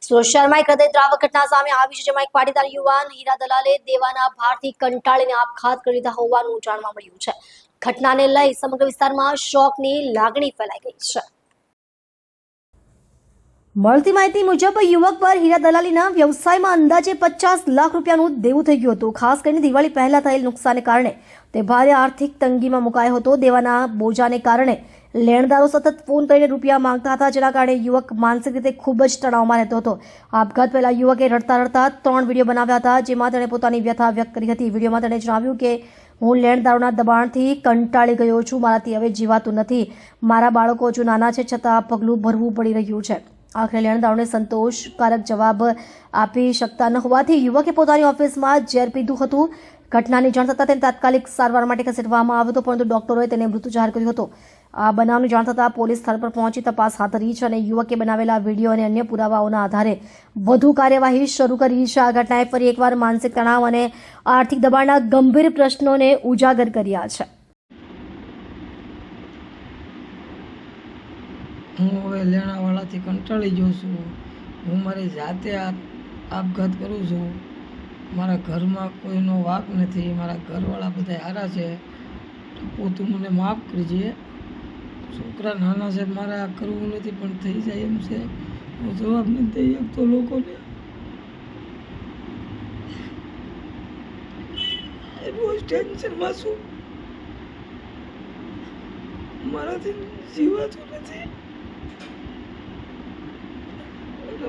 સુરત શહેરમાં એક હૃદયદ્રાવક ઘટના સામે આવી છે, જેમાં એક પાટીદાર યુવાન હીરા દલાલે દેવાના ભારથી કંટાળીને આપઘાત કરી લીધા હોવાનું જાણવા મળ્યું છે. ઘટનાને લઈ સમગ્ર વિસ્તારમાં શોકની લાગણી ફેલાઈ ગઈ છે. મળતી માહિતી મુજબ યુવક પર હીરા દલાલીના વ્યવસાયમાં અંદાજે 50 લાખ રૂપિયાનું દેવું થઈ ગયું હતું. ખાસ કરીને દિવાળી પહેલા થયેલ નુકસાનને કારણે તે ભારે આર્થિક તંગીમાં મુકાયો હતો. દેવાના બોજાને કારણે લેણદારો સતત ફોન કરીને રૂપિયા માંગતા હતા, જેના કારણે યુવક માનસિક રીતે ખૂબ જ તણાવમાં રહેતો હતો. આપઘાત પહેલા યુવકે રડતા રડતા 3 વિડીયો બનાવ્યા હતા, જેમાં તેણે પોતાની વ્યથા વ્યક્ત કરી હતી. વિડીયોમાં તેણે જણાવ્યું કે હું લેણદારોના દબાણથી કંટાળી ગયો છું, મારાથી હવે જીવાતું નથી, મારા બાળકો હજુ નાના છે, છતાં પગલું ભરવું પડી રહ્યું છે. આખરે લેણદારોને સંતોષકારક જવાબ આપી શકતા ન હોવાથી યુવકે પોતાની ઓફિસમાં ઝેર પીધું હતું. ઘટનાની જાણ થતાં તેને તાત્કાલિક સારવાર માટે ખસેડવામાં આવ્યો હતો, પરંતુ ડોક્ટરોએ તેને મૃત જાહેર કર્યો હતો. આ બનાવની જાણ થતાં પોલીસ સ્થળ પર પહોંચી તપાસ હાથ ધરી છે અને યુવકે બનાવેલા વિડીયો અને અન્ય પુરાવાઓના આધારે વધુ કાર્યવાહી શરૂ કરી છે. આ ઘટનાએ ફરી એકવાર માનસિક તણાવ અને આર્થિક દબાણના ગંભીર પ્રશ્નોને ઉજાગર કર્યા છે. હું હવે લેણાવાળાથી કંટાળી ગયો છું. હું મારી જાતે આપઘાત કરું છું. મારા ઘરમાં કોઈનો વાંક નથી, મારા ઘરવાળા બધા સારા છે. તું મને માફ કરજે. છોકરા નાના છે, મારે આ કરવું નથી, પણ થઈ જાય એમ છે. હું જવાબ નથી દઈ શકતો લોકોને. બહુ ટેન્શનમાં છું, મારાથી જીવાતું નથી.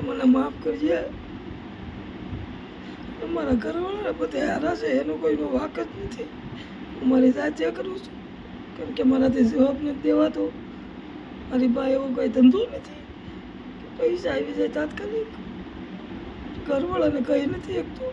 મને માફ કરજે. મારા ઘરવાળા બધા હારા છે, એનો કોઈનો વાંક જ નથી. હું મારી જાતે કરું છું, કારણ કે મારાથી જવાબ નથી દેવાતો. મારી પાસે એવો કોઈ ધંધો નથી કે પૈસા આવી જાય તાત્કાલિક. ઘરવાળાને કહી નથી શકતો.